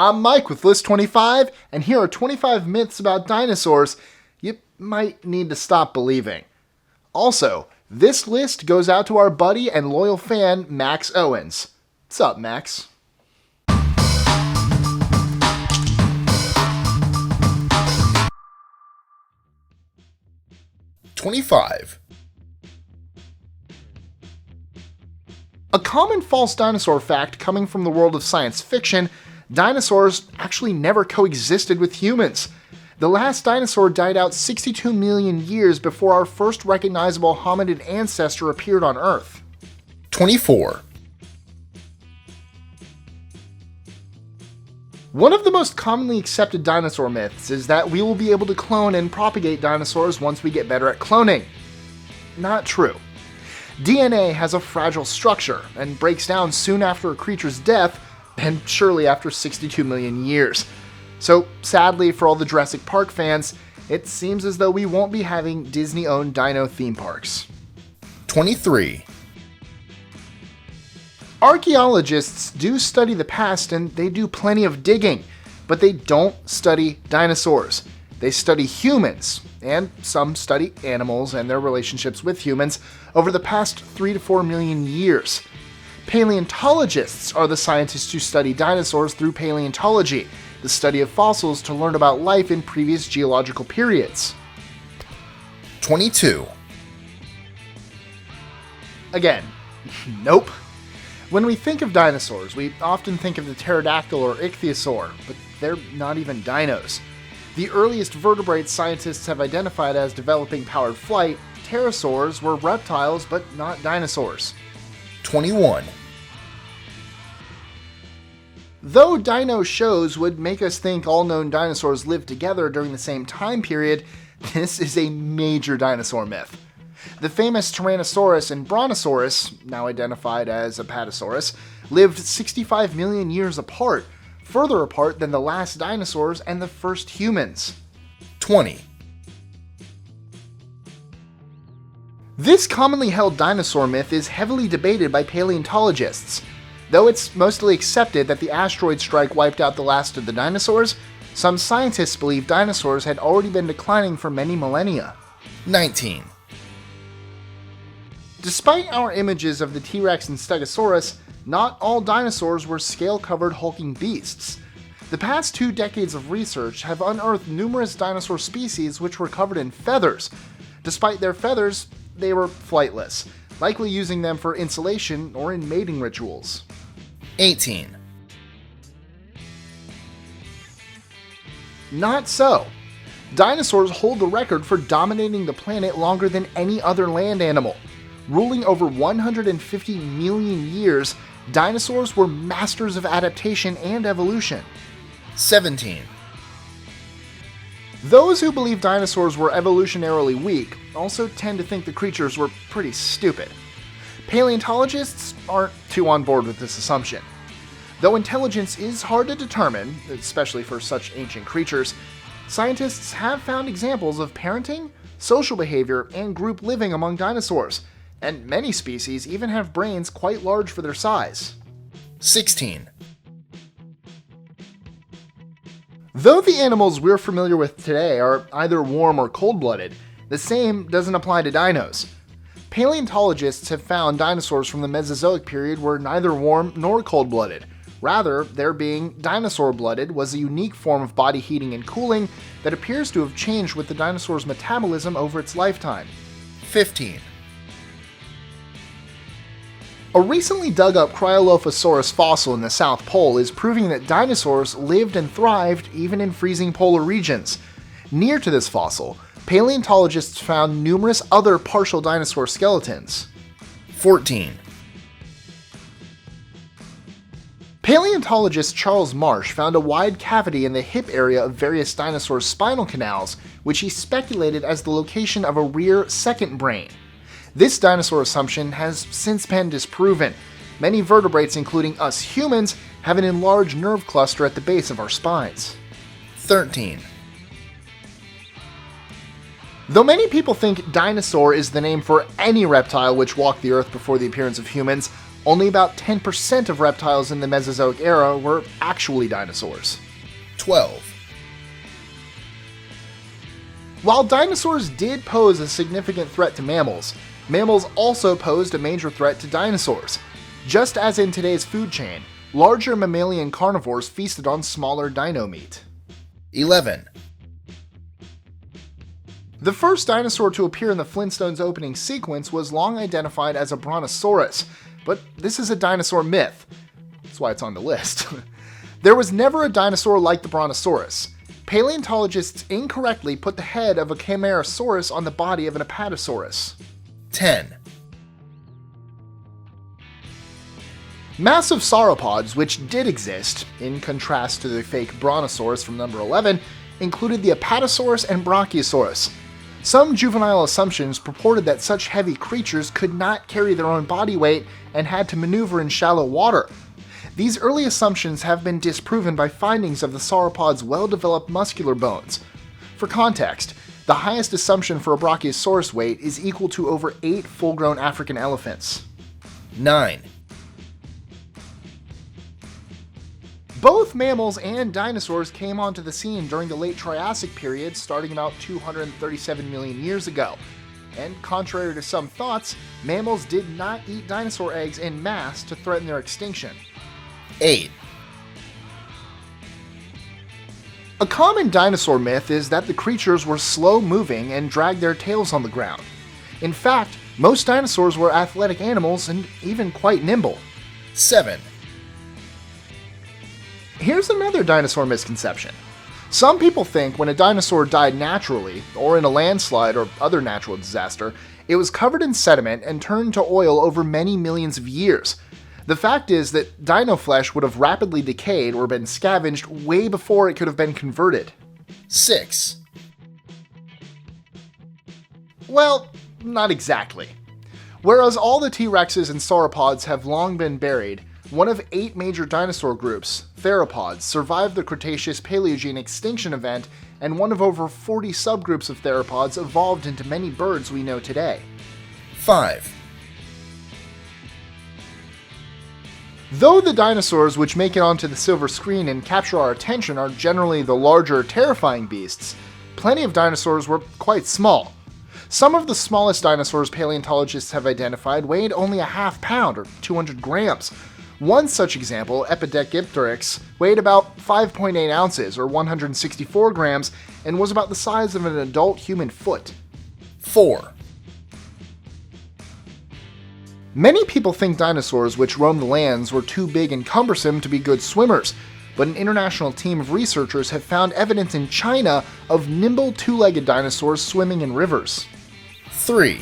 I'm Mike with List 25, and here are 25 myths about dinosaurs you might need to stop believing. Also, this list goes out to our buddy and loyal fan, Max Owens. What's up, Max? $25. A common false dinosaur fact coming from the world of science fiction: dinosaurs actually never coexisted with humans. The last dinosaur died out 62 million years before our first recognizable hominid ancestor appeared on Earth. 24. One of the most commonly accepted dinosaur myths is that we will be able to clone and propagate dinosaurs once we get better at cloning. Not true. DNA has a fragile structure and breaks down soon after a creature's death, and surely after 62 million years. So, sadly for all the Jurassic Park fans, it seems as though we won't be having Disney-owned dino theme parks. 23. Archaeologists do study the past and they do plenty of digging, but they don't study dinosaurs. They study humans, and some study animals and their relationships with humans over the past 3 to 4 million years. Paleontologists are the scientists who study dinosaurs through paleontology, the study of fossils to learn about life in previous geological periods. 22. Again, nope. When we think of dinosaurs, we often think of the pterodactyl or ichthyosaur, but they're not even dinos. The earliest vertebrates scientists have identified as developing powered flight, pterosaurs, were reptiles but not dinosaurs. 21. Though dino shows would make us think all known dinosaurs lived together during the same time period, this is a major dinosaur myth. The famous Tyrannosaurus and Brontosaurus, now identified as Apatosaurus, lived 65 million years apart, further apart than the last dinosaurs and the first humans. 20. This commonly held dinosaur myth is heavily debated by paleontologists. Though it's mostly accepted that the asteroid strike wiped out the last of the dinosaurs, some scientists believe dinosaurs had already been declining for many millennia. 19. Despite our images of the T-Rex and Stegosaurus, not all dinosaurs were scale-covered hulking beasts. The past 2 decades of research have unearthed numerous dinosaur species which were covered in feathers. Despite their feathers, they were flightless, likely using them for insulation or in mating rituals. 18. Not so. Dinosaurs hold the record for dominating the planet longer than any other land animal. Ruling over 150 million years, dinosaurs were masters of adaptation and evolution. 17. Those who believe dinosaurs were evolutionarily weak also tend to think the creatures were pretty stupid. Paleontologists aren't too on board with this assumption. Though intelligence is hard to determine, especially for such ancient creatures, scientists have found examples of parenting, social behavior, and group living among dinosaurs, and many species even have brains quite large for their size. 16. Though the animals we're familiar with today are either warm or cold-blooded, the same doesn't apply to dinos. Paleontologists have found dinosaurs from the Mesozoic period were neither warm nor cold-blooded. Rather, their being dinosaur-blooded was a unique form of body heating and cooling that appears to have changed with the dinosaur's metabolism over its lifetime. 15. A recently dug up Cryolophosaurus fossil in the South Pole is proving that dinosaurs lived and thrived even in freezing polar regions. Near to this fossil, paleontologists found numerous other partial dinosaur skeletons. 14. Paleontologist Charles Marsh found a wide cavity in the hip area of various dinosaurs' spinal canals, which he speculated as the location of a rear second brain. This dinosaur assumption has since been disproven. Many vertebrates, including us humans, have an enlarged nerve cluster at the base of our spines. 13. Though many people think dinosaur is the name for any reptile which walked the earth before the appearance of humans, Only about 10% of reptiles in the Mesozoic era were actually dinosaurs. 12. While dinosaurs did pose a significant threat to mammals, mammals also posed a major threat to dinosaurs. Just as in today's food chain, larger mammalian carnivores feasted on smaller dino meat. 11. The first dinosaur to appear in the Flintstones opening sequence was long identified as a brontosaurus, but this is a dinosaur myth. That's why it's on the list. There was never a dinosaur like the brontosaurus. Paleontologists incorrectly put the head of a camarasaurus on the body of an apatosaurus. 10. Massive sauropods, which did exist, in contrast to the fake brontosaurus from number 11, included the apatosaurus and brachiosaurus. Some juvenile assumptions purported that such heavy creatures could not carry their own body weight and had to maneuver in shallow water. These early assumptions have been disproven by findings of the sauropod's well-developed muscular bones. For context, the highest assumption for a brachiosaurus weight is equal to over 8 full-grown African elephants. 9. Both mammals and dinosaurs came onto the scene during the late Triassic period, starting about 237 million years ago. And contrary to some thoughts, mammals did not eat dinosaur eggs en masse to threaten their extinction. 8. A common dinosaur myth is that the creatures were slow-moving and dragged their tails on the ground. In fact, most dinosaurs were athletic animals and even quite nimble. 7. Here's another dinosaur misconception. Some people think when a dinosaur died naturally, or in a landslide or other natural disaster, it was covered in sediment and turned to oil over many millions of years. The fact is that dino flesh would have rapidly decayed or been scavenged way before it could have been converted. 6. Well, not exactly. Whereas all the T-Rexes and sauropods have long been buried, one of 8 major dinosaur groups, theropods, survived the Cretaceous-Paleogene extinction event, and one of over 40 subgroups of theropods evolved into many birds we know today. 5. Though the dinosaurs which make it onto the silver screen and capture our attention are generally the larger, terrifying beasts, plenty of dinosaurs were quite small. Some of the smallest dinosaurs paleontologists have identified weighed only a half pound or 200 grams. One such example, Epidecipteryx, weighed about 5.8 ounces or 164 grams and was about the size of an adult human foot. 4. Many people think dinosaurs which roamed the lands were too big and cumbersome to be good swimmers, but an international team of researchers have found evidence in China of nimble two-legged dinosaurs swimming in rivers. 3.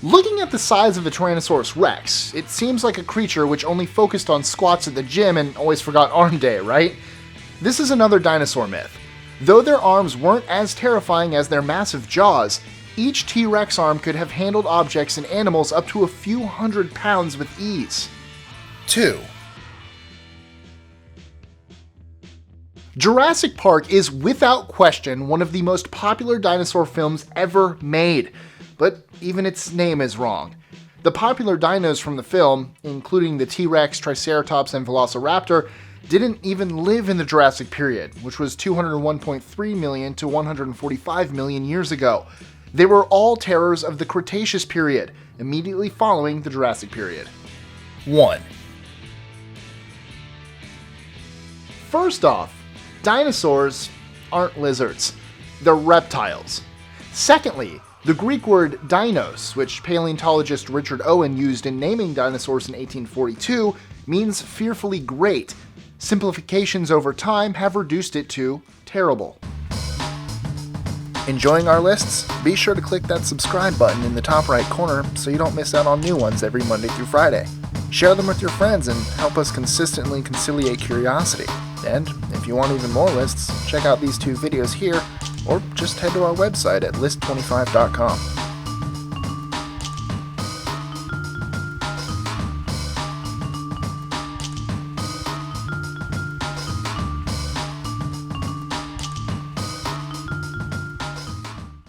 Looking at the size of the Tyrannosaurus rex, it seems like a creature which only focused on squats at the gym and always forgot arm day, right? This is another dinosaur myth. Though their arms weren't as terrifying as their massive jaws, each T-Rex arm could have handled objects and animals up to a few hundred pounds with ease. 2. Jurassic Park is without question one of the most popular dinosaur films ever made, but even its name is wrong. The popular dinos from the film, including the T-Rex, Triceratops, and Velociraptor, didn't even live in the Jurassic period, which was 201.3 million to 145 million years ago. They were all terrors of the Cretaceous period, immediately following the Jurassic period. 1. First off, dinosaurs aren't lizards. They're reptiles. Secondly, the Greek word dinos, which paleontologist Richard Owen used in naming dinosaurs in 1842, means fearfully great. Simplifications over time have reduced it to terrible. Enjoying our lists? Be sure to click that subscribe button in the top right corner so you don't miss out on new ones every Monday through Friday. Share them with your friends and help us consistently conciliate curiosity. And if you want even more lists, check out these 2 videos here, or just head to our website at list25.com.